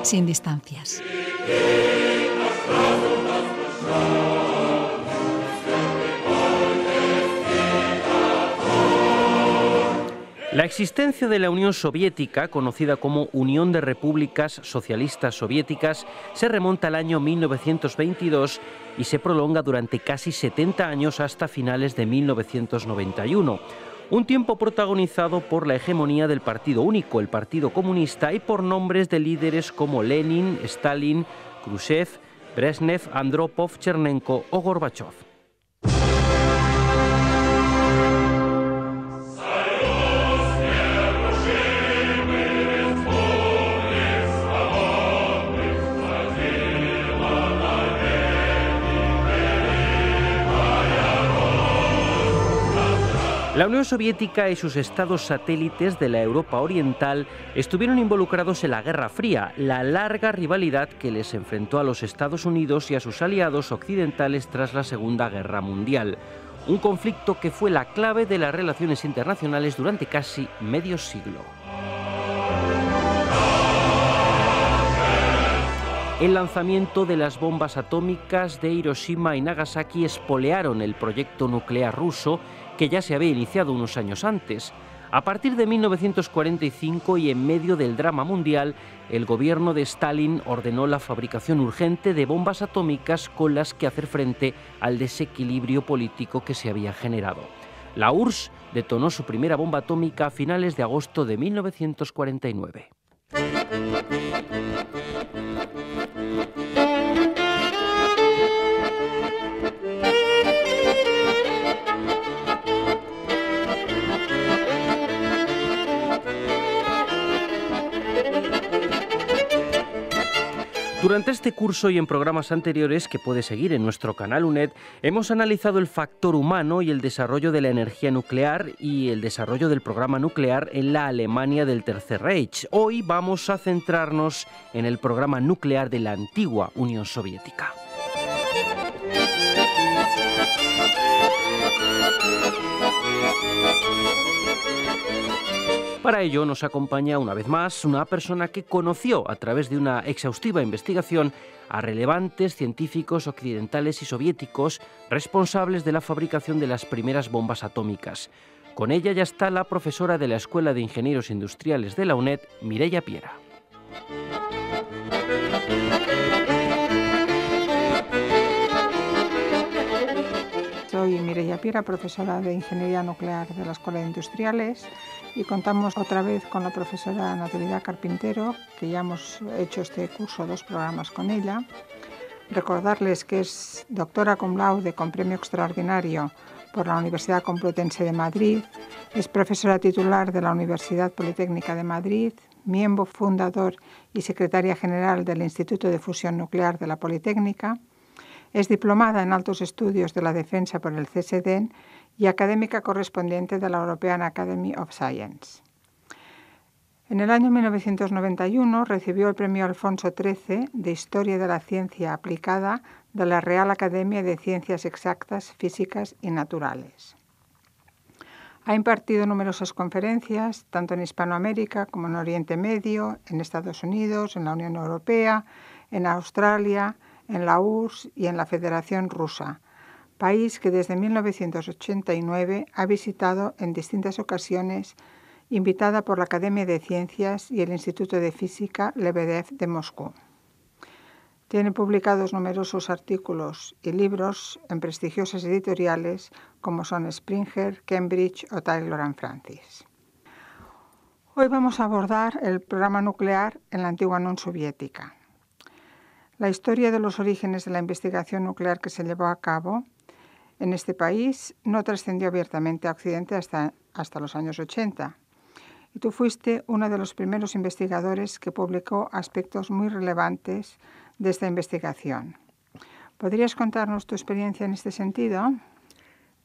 sin distancias. La existencia de la Unión Soviética, conocida como Unión de Repúblicas Socialistas Soviéticas, se remonta al año 1922 y se prolonga durante casi 70 años hasta finales de 1991. Un tiempo protagonizado por la hegemonía del partido único, el Partido Comunista, y por nombres de líderes como Lenin, Stalin, Khrushchev, Brezhnev, Andropov, Chernenko o Gorbachov. La Unión Soviética y sus estados satélites de la Europa Oriental estuvieron involucrados en la Guerra Fría, la larga rivalidad que les enfrentó a los Estados Unidos y a sus aliados occidentales tras la Segunda Guerra Mundial. Un conflicto que fue la clave de las relaciones internacionales durante casi medio siglo. El lanzamiento de las bombas atómicas de Hiroshima y Nagasaki espolearon el proyecto nuclear ruso, que ya se había iniciado unos años antes. A partir de 1945 y en medio del drama mundial, el gobierno de Stalin ordenó la fabricación urgente de bombas atómicas con las que hacer frente al desequilibrio político que se había generado. La URSS detonó su primera bomba atómica a finales de agosto de 1949. Durante este curso y en programas anteriores que puede seguir en nuestro canal UNED, hemos analizado el factor humano y el desarrollo de la energía nuclear y el desarrollo del programa nuclear en la Alemania del Tercer Reich. Hoy vamos a centrarnos en el programa nuclear de la antigua Unión Soviética. Para ello nos acompaña una vez más una persona que conoció a través de una exhaustiva investigación a relevantes científicos occidentales y soviéticos responsables de la fabricación de las primeras bombas atómicas. Con ella ya está la profesora de la Escuela de Ingenieros Industriales de la UNED, Mireia Piera. Soy Mireia Piera, profesora de Ingeniería Nuclear de la Escuela de Industriales, y contamos otra vez con la profesora Natividad Carpintero, que ya hemos hecho este curso 2 programas con ella. Recordarles que es doctora cum laude con premio extraordinario por la Universidad Complutense de Madrid, es profesora titular de la Universidad Politécnica de Madrid, miembro fundador y secretaria general del Instituto de Fusión Nuclear de la Politécnica. Es diplomada en Altos Estudios de la Defensa por el CSDEN y académica correspondiente de la European Academy of Science. En el año 1991 recibió el Premio Alfonso XIII de Historia de la Ciencia Aplicada de la Real Academia de Ciencias Exactas, Físicas y Naturales. Ha impartido numerosas conferencias, tanto en Hispanoamérica como en Oriente Medio, en Estados Unidos, en la Unión Europea, en Australia, en la URSS y en la Federación Rusa, país que desde 1989 ha visitado en distintas ocasiones, invitada por la Academia de Ciencias y el Instituto de Física Lebedev de Moscú. Tiene publicados numerosos artículos y libros en prestigiosas editoriales como son Springer, Cambridge o Taylor & Francis. Hoy vamos a abordar el programa nuclear en la antigua Unión Soviética. La historia de los orígenes de la investigación nuclear que se llevó a cabo en este país no trascendió abiertamente a Occidente hasta los años 80. Y tú fuiste uno de los primeros investigadores que publicó aspectos muy relevantes de esta investigación. ¿Podrías contarnos tu experiencia en este sentido?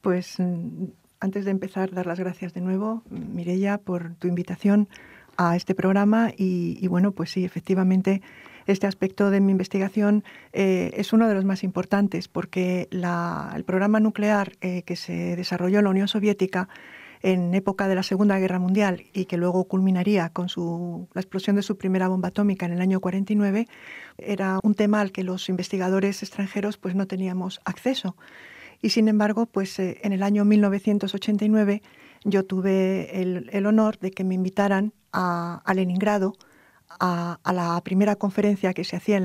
Pues antes de empezar, dar las gracias de nuevo, Mireia, por tu invitación a este programa y bueno, pues sí, efectivamente, este aspecto de mi investigación es uno de los más importantes porque el programa nuclear que se desarrolló en la Unión Soviética en época de la Segunda Guerra Mundial y que luego culminaría con la explosión de su primera bomba atómica en el año 49, era un tema al que los investigadores extranjeros pues no teníamos acceso. Y sin embargo, pues en el año 1989 yo tuve el honor de que me invitaran a Leningrado a la primera conferencia que se hacía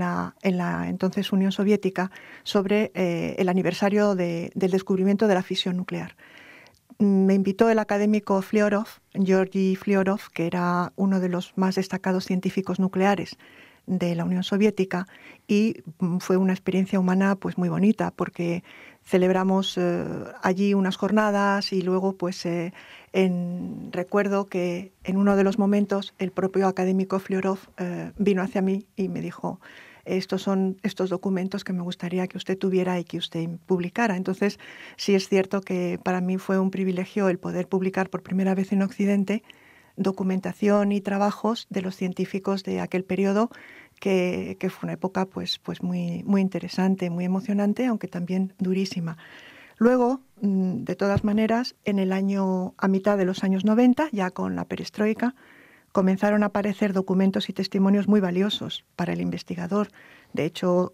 en la entonces Unión Soviética sobre el aniversario del descubrimiento de la fisión nuclear. Me invitó el académico Fliorov, Georgy Fliorov, que era uno de los más destacados científicos nucleares de la Unión Soviética, y fue una experiencia humana pues muy bonita porque celebramos allí unas jornadas y luego pues recuerdo que en uno de los momentos el propio académico Fliorov vino hacia mí y me dijo: estos son estos documentos que me gustaría que usted tuviera y que usted publicara. Entonces sí es cierto que para mí fue un privilegio el poder publicar por primera vez en Occidente documentación y trabajos de los científicos de aquel periodo, que fue una época pues muy, muy interesante, muy emocionante, aunque también durísima. Luego, de todas maneras, a mitad de los años 90, ya con la perestroika, comenzaron a aparecer documentos y testimonios muy valiosos para el investigador. De hecho,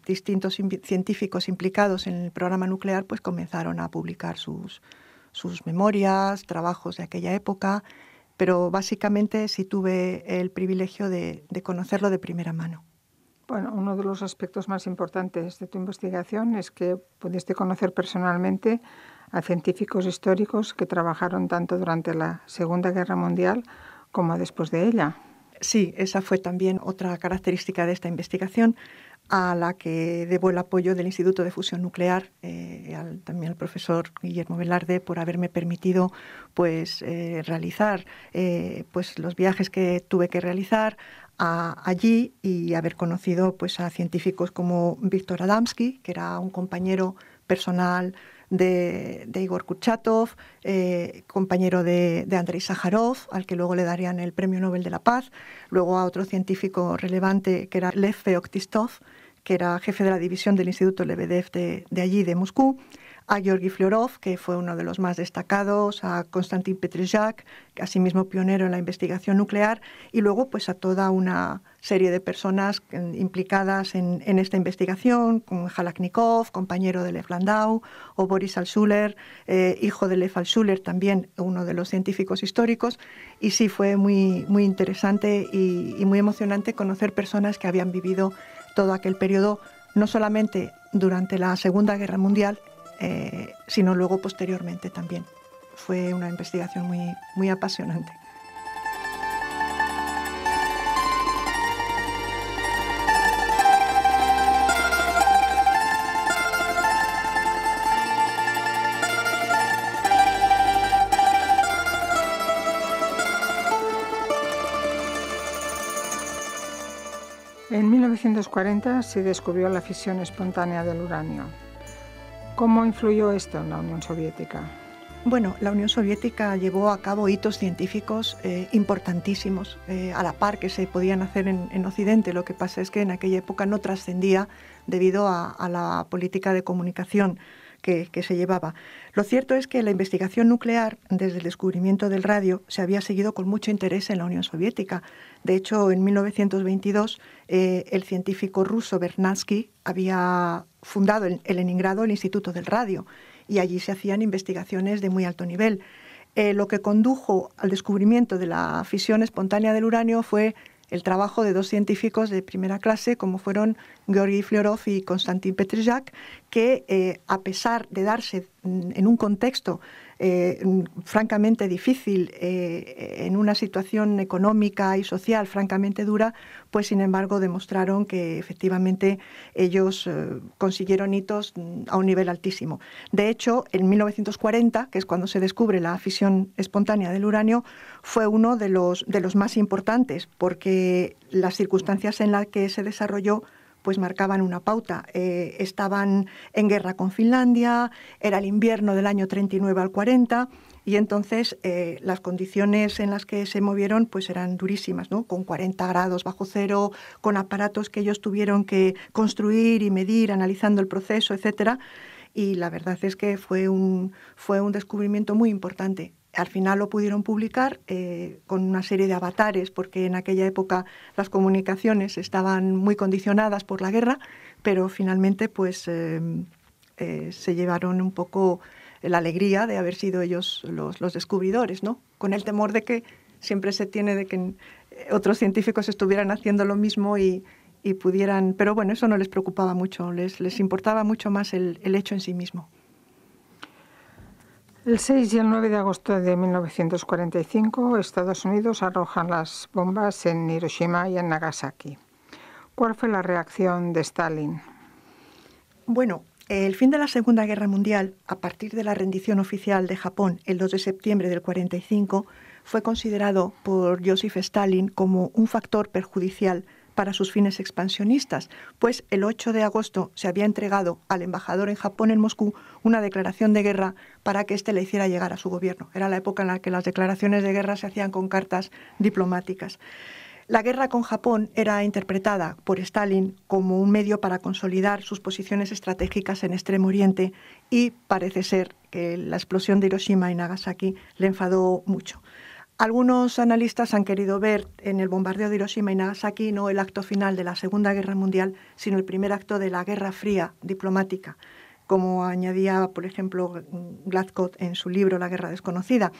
distintos científicos implicados en el programa nuclear pues comenzaron a publicar sus memorias, trabajos de aquella época, pero básicamente sí tuve el privilegio de conocerlo de primera mano. Bueno, uno de los aspectos más importantes de tu investigación es que pudiste conocer personalmente a científicos históricos que trabajaron tanto durante la Segunda Guerra Mundial como después de ella. Sí, esa fue también otra característica de esta investigación, a la que debo el apoyo del Instituto de Fusión Nuclear, también al profesor Guillermo Velarde, por haberme permitido pues, realizar pues, los viajes que tuve que realizar allí y haber conocido pues, a científicos como Víctor Adamski, que era un compañero personal de Igor Kurchatov, compañero de Andrei Sájarov, al que luego le darían el Premio Nobel de la Paz, luego a otro científico relevante que era Lev Feoktistov, que era jefe de la división del Instituto Lebedev de allí, de Moscú, a Georgy Fliorov, que fue uno de los más destacados, a Konstantin Petrizhak, asimismo pionero en la investigación nuclear, y luego pues a toda una serie de personas implicadas en esta investigación, como Jalaknikov, compañero de Lev Landau, o Boris Altshuler, hijo de Lev Altshuler, también uno de los científicos históricos, y sí fue muy, muy interesante y muy emocionante conocer personas que habían vivido todo aquel periodo, no solamente durante la Segunda Guerra Mundial, sino luego posteriormente también. Fue una investigación muy, muy apasionante. En 1940 se descubrió la fisión espontánea del uranio. ¿Cómo influyó esto en la Unión Soviética? Bueno, la Unión Soviética llevó a cabo hitos científicos importantísimos, a la par que se podían hacer en Occidente. Lo que pasa es que en aquella época no trascendía debido a la política de comunicación que se llevaba. Lo cierto es que la investigación nuclear, desde el descubrimiento del radio, se había seguido con mucho interés en la Unión Soviética. De hecho, en 1922, el científico ruso Vernadsky había fundado en Leningrado el Instituto del Radio, y allí se hacían investigaciones de muy alto nivel. Lo que condujo al descubrimiento de la fisión espontánea del uranio fue el trabajo de dos científicos de primera clase, como fueron Georgy Fliorov y Konstantin Petrizhak, que a pesar de darse en un contexto francamente difícil, en una situación económica y social francamente dura, pues sin embargo demostraron que efectivamente ellos consiguieron hitos a un nivel altísimo. De hecho, en 1940, que es cuando se descubre la fisión espontánea del uranio, fue uno de los más importantes, porque las circunstancias en las que se desarrolló pues marcaban una pauta. Estaban en guerra con Finlandia, era el invierno del año 39 al 40, y entonces las condiciones en las que se movieron pues eran durísimas, ¿no? Con 40 grados bajo cero, con aparatos que ellos tuvieron que construir y medir, analizando el proceso, etcétera. Y la verdad es que fue un descubrimiento muy importante. Al final lo pudieron publicar con una serie de avatares, porque en aquella época las comunicaciones estaban muy condicionadas por la guerra, pero finalmente pues se llevaron un poco la alegría de haber sido ellos los descubridores, ¿no? Con el temor de que siempre se tiene de que otros científicos estuvieran haciendo lo mismo y pudieran... Pero bueno, eso no les preocupaba mucho, les importaba mucho más el hecho en sí mismo. El 6 y el 9 de agosto de 1945, Estados Unidos arrojan las bombas en Hiroshima y en Nagasaki. ¿Cuál fue la reacción de Stalin? Bueno, el fin de la Segunda Guerra Mundial, a partir de la rendición oficial de Japón el 2 de septiembre del 45, fue considerado por Joseph Stalin como un factor perjudicial para sus fines expansionistas, pues el 8 de agosto se había entregado al embajador en Japón, en Moscú, una declaración de guerra para que éste le hiciera llegar a su gobierno. Era la época en la que las declaraciones de guerra se hacían con cartas diplomáticas. La guerra con Japón era interpretada por Stalin como un medio para consolidar sus posiciones estratégicas en Extremo Oriente y parece ser que la explosión de Hiroshima y Nagasaki le enfadó mucho. Algunos analistas han querido ver en el bombardeo de Hiroshima y Nagasaki no el acto final de la Segunda Guerra Mundial, sino el primer acto de la Guerra Fría diplomática, como añadía, por ejemplo, Gladkot en su libro La Guerra Desconocida.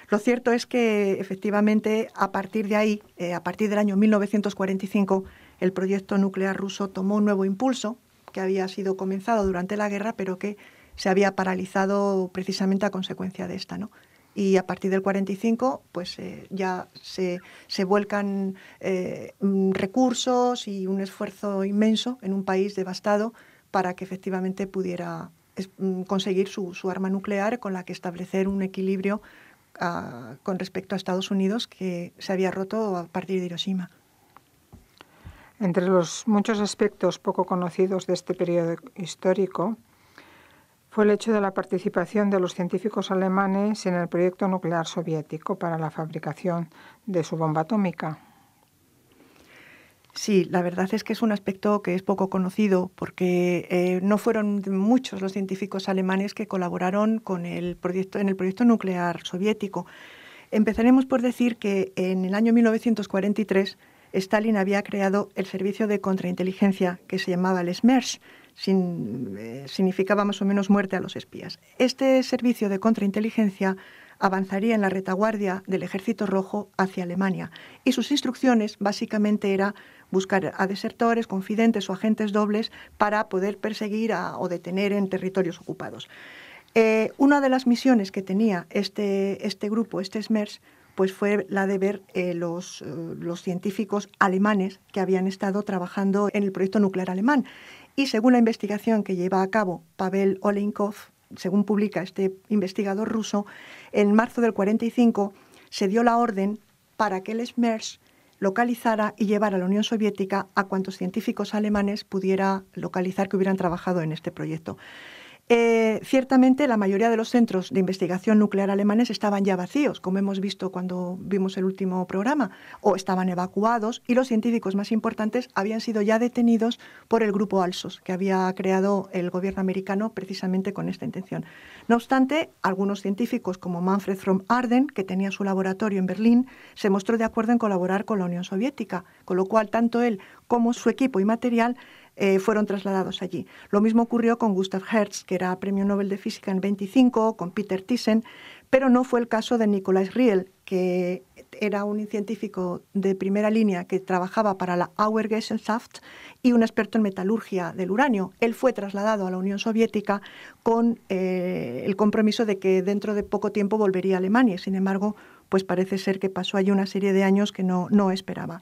Lo cierto es que, efectivamente, a partir de ahí, a partir del año 1945, el proyecto nuclear ruso tomó un nuevo impulso que había sido comenzado durante la guerra, pero que se había paralizado precisamente a consecuencia de esta, ¿no? Y a partir del 45 pues ya se vuelcan recursos y un esfuerzo inmenso en un país devastado para que efectivamente pudiera conseguir su arma nuclear con la que establecer un equilibrio con respecto a Estados Unidos que se había roto a partir de Hiroshima. Entre los muchos aspectos poco conocidos de este periodo histórico fue el hecho de la participación de los científicos alemanes en el proyecto nuclear soviético para la fabricación de su bomba atómica. Sí, la verdad es que es un aspecto que es poco conocido porque no fueron muchos los científicos alemanes que colaboraron en el proyecto nuclear soviético. Empezaremos por decir que en el año 1943 Stalin había creado el servicio de contrainteligencia que se llamaba el SMERSH, significaba más o menos muerte a los espías. Este servicio de contrainteligencia avanzaría en la retaguardia del Ejército Rojo hacia Alemania y sus instrucciones básicamente era buscar a desertores, confidentes o agentes dobles para poder perseguir o detener en territorios ocupados. Una de las misiones que tenía este grupo, este SMERSH, pues fue la de ver los científicos alemanes que habían estado trabajando en el proyecto nuclear alemán. Y según la investigación que lleva a cabo Pavel Olenkov, según publica este investigador ruso, en marzo del 45 se dio la orden para que el SMERSH localizara y llevara a la Unión Soviética a cuantos científicos alemanes pudiera localizar que hubieran trabajado en este proyecto. Ciertamente la mayoría de los centros de investigación nuclear alemanes estaban ya vacíos, como hemos visto cuando vimos el último programa, o estaban evacuados y los científicos más importantes habían sido ya detenidos por el grupo Alsos, que había creado el gobierno americano precisamente con esta intención. No obstante, algunos científicos como Manfred von Arden, que tenía su laboratorio en Berlín, se mostró de acuerdo en colaborar con la Unión Soviética, con lo cual tanto él como su equipo y material fueron trasladados allí. Lo mismo ocurrió con Gustav Hertz, que era premio Nobel de Física en 25, con Peter Thyssen, pero no fue el caso de Nikolai Riel, que era un científico de primera línea que trabajaba para la Auer-Gesellschaft y un experto en metalurgia del uranio. Él fue trasladado a la Unión Soviética con el compromiso de que dentro de poco tiempo volvería a Alemania. Sin embargo, pues parece ser que pasó allí una serie de años que no esperaba.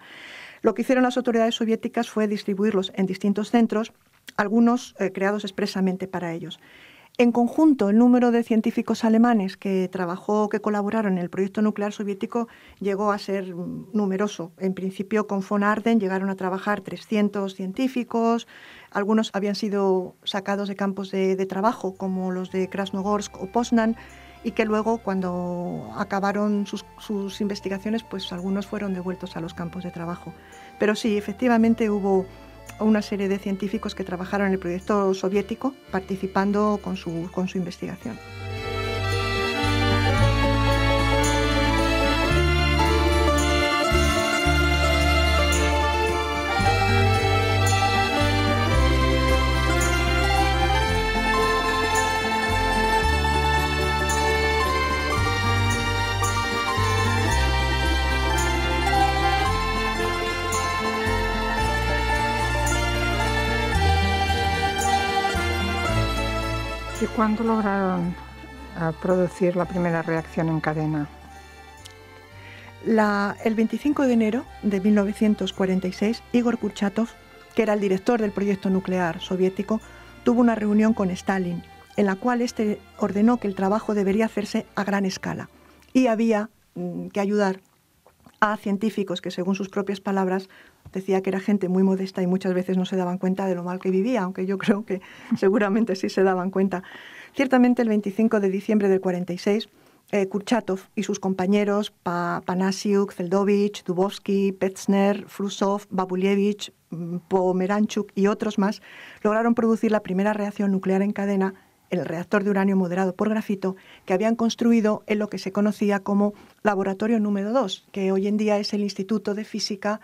Lo que hicieron las autoridades soviéticas fue distribuirlos en distintos centros, algunos creados expresamente para ellos. En conjunto, el número de científicos alemanes que colaboraron en el proyecto nuclear soviético llegó a ser numeroso. En principio, con von Arden llegaron a trabajar 300 científicos, algunos habían sido sacados de campos de trabajo, como los de Krasnogorsk o Poznan, y que luego, cuando acabaron sus investigaciones, pues algunos fueron devueltos a los campos de trabajo. Pero sí, efectivamente hubo una serie de científicos que trabajaron en el proyecto soviético, participando con su investigación. cuándo lograron producir la primera reacción en cadena? El 25 de enero de 1946, Igor Kurchatov, que era el director del proyecto nuclear soviético, tuvo una reunión con Stalin, en la cual este ordenó que el trabajo debería hacerse a gran escala y había que ayudar a científicos que, según sus propias palabras, decía que era gente muy modesta y muchas veces no se daban cuenta de lo mal que vivía, aunque yo creo que seguramente sí se daban cuenta. Ciertamente, el 25 de diciembre del 46, Kurchatov y sus compañeros Panasiuk, Feldovich, Dubovsky, Petzner, Frusov, Babulievich, Pomeranchuk y otros más lograron producir la primera reacción nuclear en cadena, el reactor de uranio moderado por grafito, que habían construido en lo que se conocía como Laboratorio número 2, que hoy en día es el Instituto de Física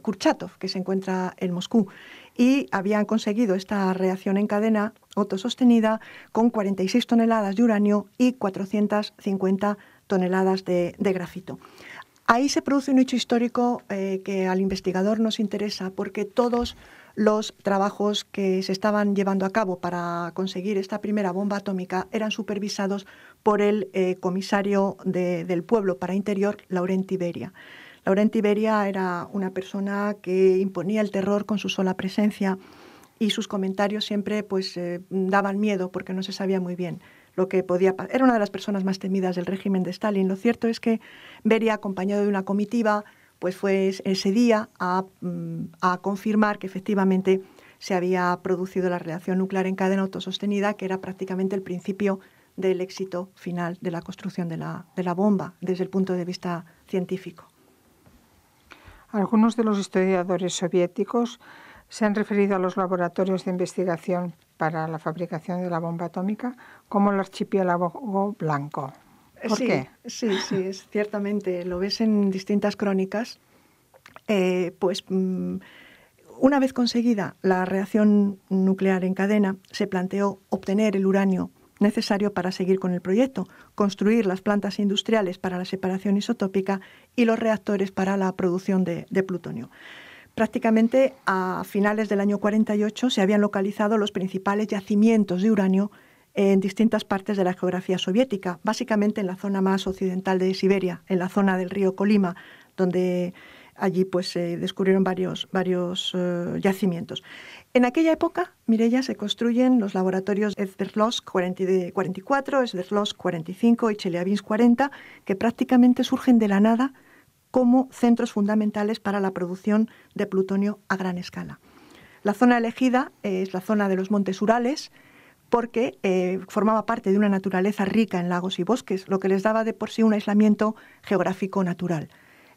Kurchatov, que se encuentra en Moscú. Y habían conseguido esta reacción en cadena autosostenida con 46 toneladas de uranio y 450 toneladas de grafito. Ahí se produce un hecho histórico que al investigador nos interesa, porque todos los trabajos que se estaban llevando a cabo para conseguir esta primera bomba atómica eran supervisados por el comisario del pueblo para Interior, Laurenti Beria. Laurenti Beria era una persona que imponía el terror con su sola presencia y sus comentarios siempre daban miedo porque no se sabía muy bien lo que podía pasar. Era una de las personas más temidas del régimen de Stalin. Lo cierto es que Beria, acompañado de una comitiva, pues fue ese día a confirmar que efectivamente se había producido la reacción nuclear en cadena autosostenida, que era prácticamente el principio del éxito final de la construcción de la bomba desde el punto de vista científico. Algunos de los historiadores soviéticos se han referido a los laboratorios de investigación para la fabricación de la bomba atómica como el archipiélago blanco. ¿Por qué? Sí, es ciertamente. Lo ves en distintas crónicas. Una vez conseguida la reacción nuclear en cadena, se planteó obtener el uranio necesario para seguir con el proyecto, construir las plantas industriales para la separación isotópica y los reactores para la producción de plutonio. Prácticamente a finales del año 48 se habían localizado los principales yacimientos de uranio en distintas partes de la geografía soviética, básicamente en la zona más occidental de Siberia, en la zona del río Kolyma, donde allí se descubrieron varios yacimientos. En aquella época, Mireia, se construyen los laboratorios Sverdlovsk 44, Sverdlovsk 45 y Chelyabinsk 40, que prácticamente surgen de la nada como centros fundamentales para la producción de plutonio a gran escala. La zona elegida es la zona de los Montes Urales, porque formaba parte de una naturaleza rica en lagos y bosques, lo que les daba de por sí un aislamiento geográfico natural.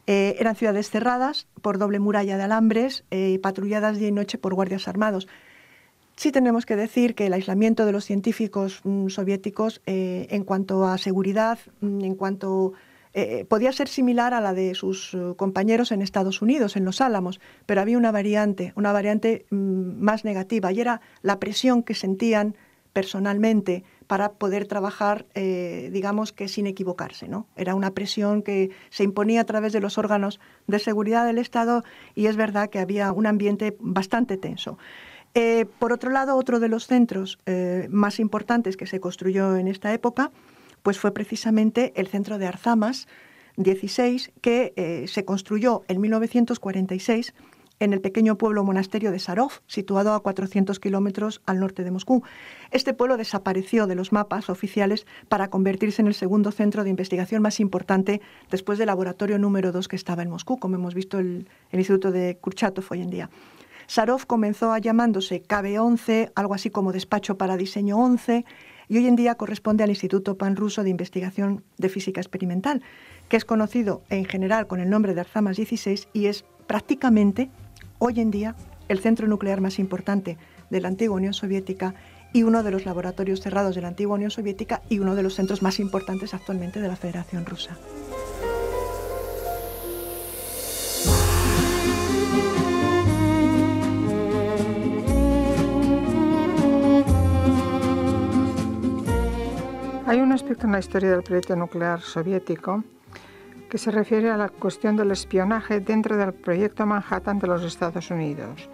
Eran ciudades cerradas por doble muralla de alambres, patrulladas día y noche por guardias armados. Sí tenemos que decir que el aislamiento de los científicos soviéticos en cuanto a seguridad, podía ser similar a la de sus compañeros en Estados Unidos, en Los Álamos, pero había una variante más negativa, y era la presión que sentían personalmente para poder trabajar, digamos que sin equivocarse, ¿no? Era una presión que se imponía a través de los órganos de seguridad del Estado, y es verdad que había un ambiente bastante tenso. Por otro lado, otro de los centros más importantes que se construyó en esta época pues fue precisamente el centro de Arzamas 16, que se construyó en 1946 en el pequeño pueblo monasterio de Sarov, situado a 400 kilómetros al norte de Moscú. Este pueblo desapareció de los mapas oficiales para convertirse en el segundo centro de investigación más importante después del laboratorio número 2 que estaba en Moscú, como hemos visto el Instituto de Kurchatov hoy en día. Sarov comenzó llamándose KB11, algo así como Despacho para Diseño 11, y hoy en día corresponde al Instituto Panruso de Investigación de Física Experimental, que es conocido en general con el nombre de Arzamas 16 y es prácticamente hoy en día el centro nuclear más importante de la antigua Unión Soviética y uno de los laboratorios cerrados de la antigua Unión Soviética y uno de los centros más importantes actualmente de la Federación Rusa. Hay un aspecto en la historia del proyecto nuclear soviético que se refiere a la cuestión del espionaje dentro del proyecto Manhattan de los Estados Unidos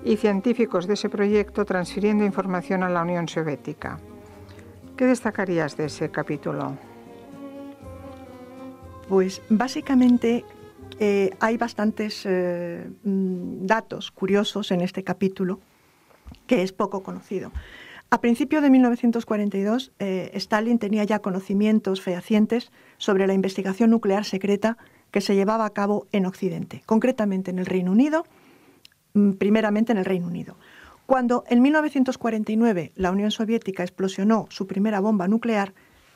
y científicos de ese proyecto transfiriendo información a la Unión Soviética. ¿Qué destacarías de ese capítulo? Pues básicamente hay bastantes datos curiosos en este capítulo que es poco conocido. A principios de 1942, Stalin tenía ya conocimientos fehacientes sobre la investigación nuclear secreta que se llevaba a cabo en Occidente, concretamente en el Reino Unido, primeramente en el Reino Unido. Cuando en 1949 la Unión Soviética explosionó su primera bomba nuclear,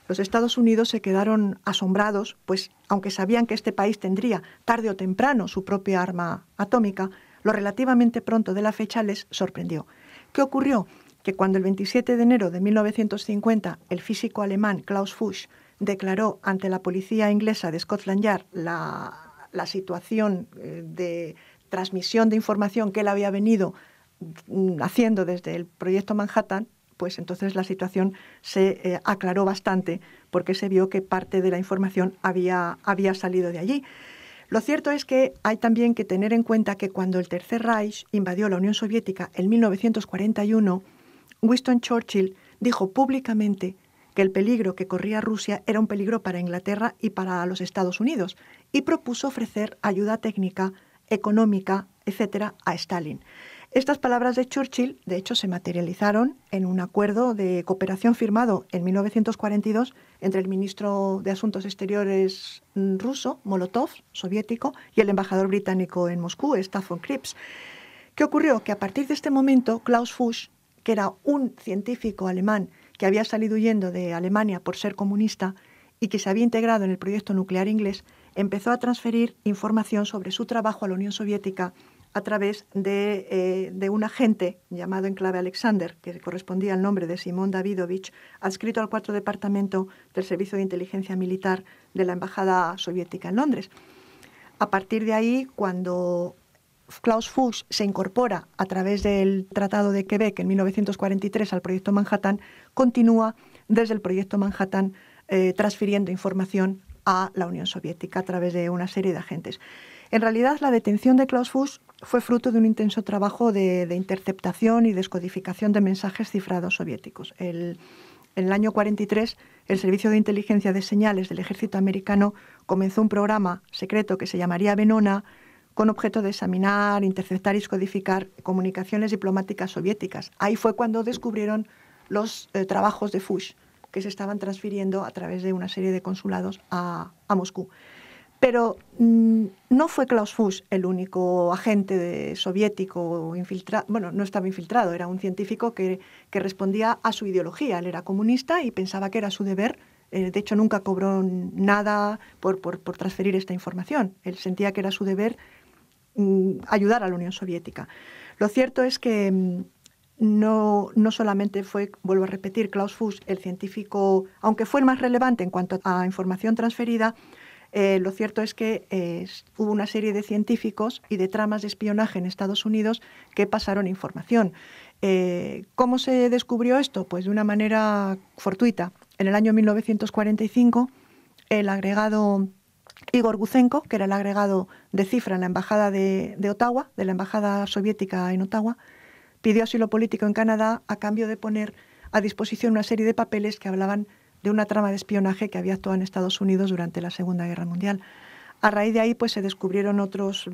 los Estados Unidos se quedaron asombrados, pues aunque sabían que este país tendría tarde o temprano su propia arma atómica, lo relativamente pronto de la fecha les sorprendió. ¿Qué ocurrió? Que cuando el 27 de enero de 1950 el físico alemán Klaus Fuchs declaró ante la policía inglesa de Scotland Yard la situación de transmisión de información que él había venido haciendo desde el proyecto Manhattan, pues entonces la situación se aclaró bastante porque se vio que parte de la información había salido de allí. Lo cierto es que hay también que tener en cuenta que cuando el Tercer Reich invadió la Unión Soviética en 1941, Winston Churchill dijo públicamente que el peligro que corría Rusia era un peligro para Inglaterra y para los Estados Unidos, y propuso ofrecer ayuda técnica, económica, etcétera, a Stalin. Estas palabras de Churchill, de hecho, se materializaron en un acuerdo de cooperación firmado en 1942 entre el ministro de Asuntos Exteriores ruso, Molotov, soviético, y el embajador británico en Moscú, Stafford Cripps. ¿Qué ocurrió? Que a partir de este momento, Klaus Fuchs, que era un científico alemán que había salido huyendo de Alemania por ser comunista y que se había integrado en el proyecto nuclear inglés, empezó a transferir información sobre su trabajo a la Unión Soviética a través de un agente llamado en clave Alexander, que correspondía al nombre de Simón Davidovich, adscrito al 4 Departamento del Servicio de Inteligencia Militar de la Embajada Soviética en Londres. A partir de ahí, cuando Klaus Fuchs se incorpora a través del Tratado de Quebec en 1943 al Proyecto Manhattan, continúa desde el Proyecto Manhattan transfiriendo información a la Unión Soviética a través de una serie de agentes. En realidad, la detención de Klaus Fuchs fue fruto de un intenso trabajo de interceptación y descodificación de mensajes cifrados soviéticos. En el año 43, el Servicio de Inteligencia de Señales del Ejército Americano comenzó un programa secreto que se llamaría Venona, con objeto de examinar, interceptar y descodificar comunicaciones diplomáticas soviéticas. Ahí fue cuando descubrieron los trabajos de Fuchs, que se estaban transfiriendo a través de una serie de consulados a Moscú. Pero no fue Klaus Fuchs el único agente soviético infiltrado. Bueno, no estaba infiltrado, era un científico que respondía a su ideología. Él era comunista y pensaba que era su deber. De hecho, nunca cobró nada por transferir esta información. Él sentía que era su deber ayudar a la Unión Soviética. Lo cierto es que no solamente fue, vuelvo a repetir, Klaus Fuchs el científico, aunque fue el más relevante en cuanto a información transferida. Lo cierto es que hubo una serie de científicos y de tramas de espionaje en Estados Unidos que pasaron información. ¿Cómo se descubrió esto? Pues de una manera fortuita. En el año 1945, el agregado Igor Guzenko, que era el agregado de cifra en la embajada de Ottawa, de la embajada soviética en Ottawa, pidió asilo político en Canadá a cambio de poner a disposición una serie de papeles que hablaban de una trama de espionaje que había actuado en Estados Unidos durante la Segunda Guerra Mundial. A raíz de ahí pues, se descubrieron otros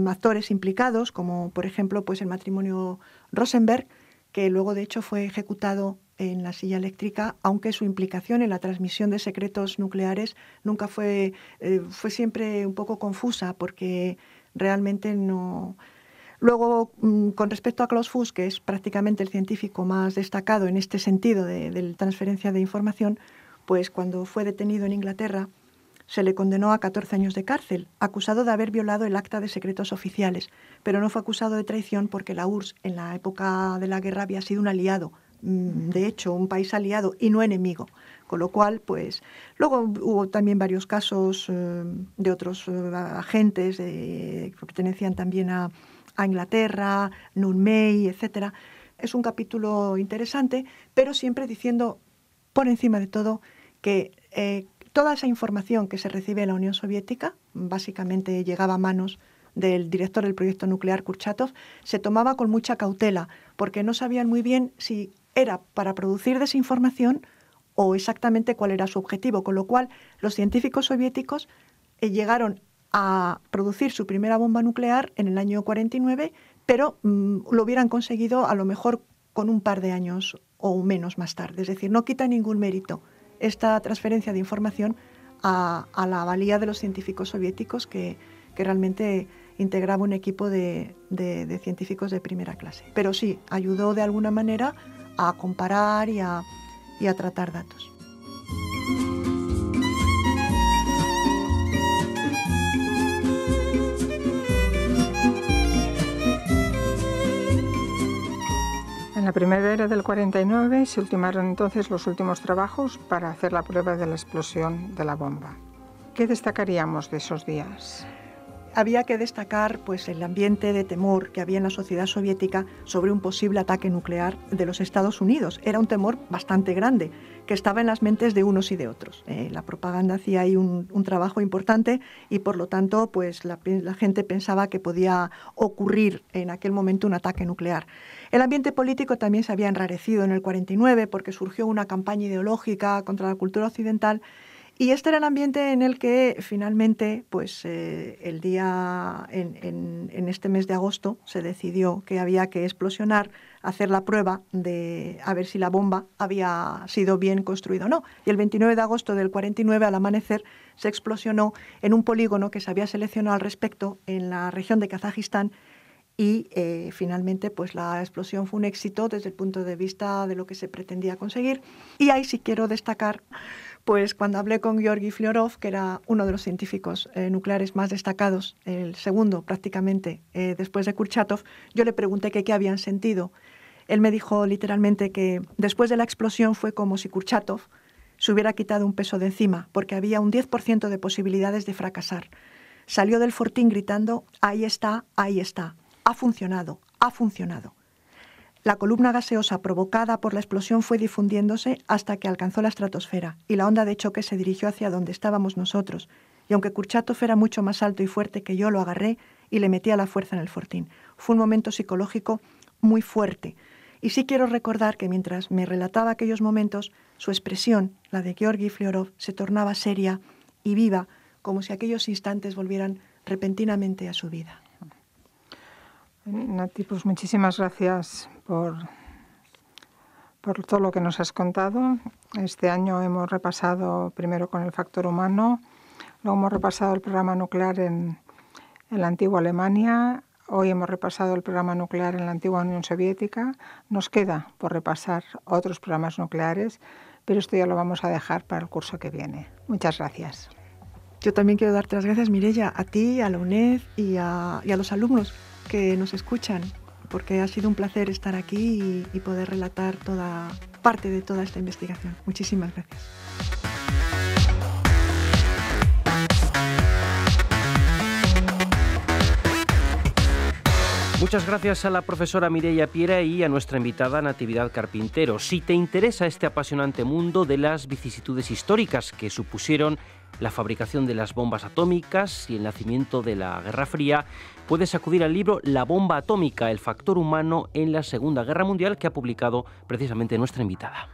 actores implicados, como por ejemplo pues, el matrimonio Rosenberg, que luego de hecho fue ejecutado en la silla eléctrica, aunque su implicación en la transmisión de secretos nucleares nunca fue siempre un poco confusa, porque realmente no. Luego, con respecto a Klaus Fuchs, que es prácticamente el científico más destacado en este sentido de transferencia de información, pues cuando fue detenido en Inglaterra se le condenó a 14 años de cárcel, acusado de haber violado el acta de secretos oficiales, pero no fue acusado de traición porque la URSS en la época de la guerra había sido un aliado, de hecho un país aliado y no enemigo, con lo cual pues luego hubo también varios casos de otros agentes que pertenecían también a Inglaterra, Nunmey, etcétera. Es un capítulo interesante, pero siempre diciendo por encima de todo que toda esa información que se recibe en la Unión Soviética, básicamente llegaba a manos del director del proyecto nuclear Kurchatov, se tomaba con mucha cautela, porque no sabían muy bien si era para producir desinformación o exactamente cuál era su objetivo, con lo cual los científicos soviéticos llegaron a producir su primera bomba nuclear en el año 49, pero lo hubieran conseguido a lo mejor con un par de años o menos más tarde. Es decir, no quita ningún mérito esta transferencia de información a la valía de los científicos soviéticos que realmente integraba un equipo de científicos de primera clase. Pero sí, ayudó de alguna manera a comparar y a tratar datos. En la primavera del 49 se ultimaron entonces los últimos trabajos para hacer la prueba de la explosión de la bomba. ¿Qué destacaríamos de esos días? Había que destacar pues, el ambiente de temor que había en la sociedad soviética sobre un posible ataque nuclear de los Estados Unidos. Era un temor bastante grande que estaba en las mentes de unos y de otros. La propaganda hacía ahí un trabajo importante y por lo tanto pues, la gente pensaba que podía ocurrir en aquel momento un ataque nuclear. El ambiente político también se había enrarecido en el 49 porque surgió una campaña ideológica contra la cultura occidental. Y este era el ambiente en el que finalmente, pues el día, en este mes de agosto, se decidió que había que explosionar, hacer la prueba de a ver si la bomba había sido bien construida o no. Y el 29 de agosto del 49, al amanecer, se explosionó en un polígono que se había seleccionado al respecto en la región de Kazajistán y finalmente pues la explosión fue un éxito desde el punto de vista de lo que se pretendía conseguir. Y ahí sí quiero destacar pues cuando hablé con Georgi Flyarov, que era uno de los científicos nucleares más destacados, el segundo prácticamente después de Kurchatov, yo le pregunté qué habían sentido. Él me dijo literalmente que después de la explosión fue como si Kurchatov se hubiera quitado un peso de encima, porque había un 10% de posibilidades de fracasar. Salió del fortín gritando, ahí está, ha funcionado, ha funcionado. La columna gaseosa provocada por la explosión fue difundiéndose hasta que alcanzó la estratosfera y la onda de choque se dirigió hacia donde estábamos nosotros. Y aunque Kurchatov era mucho más alto y fuerte que yo, lo agarré y le metí a la fuerza en el fortín. Fue un momento psicológico muy fuerte. Y sí quiero recordar que mientras me relataba aquellos momentos, su expresión, la de Georgi Flyarov, se tornaba seria y viva, como si aquellos instantes volvieran repentinamente a su vida. Nati, pues muchísimas gracias por todo lo que nos has contado. Este año hemos repasado primero con el factor humano, luego hemos repasado el programa nuclear en la antigua Alemania, hoy hemos repasado el programa nuclear en la antigua Unión Soviética. Nos queda por repasar otros programas nucleares, pero esto ya lo vamos a dejar para el curso que viene. Muchas gracias. Yo también quiero darte las gracias, Mireia, a ti, a la UNED y a los alumnos que nos escuchan, porque ha sido un placer estar aquí y poder relatar toda parte de toda esta investigación. Muchísimas gracias. Muchas gracias a la profesora Mireia Piera y a nuestra invitada Natividad Carpintero. Si te interesa este apasionante mundo de las vicisitudes históricas que supusieron la fabricación de las bombas atómicas y el nacimiento de la Guerra Fría, puedes acudir al libro La bomba atómica, el factor humano en la Segunda Guerra Mundial, que ha publicado precisamente nuestra invitada.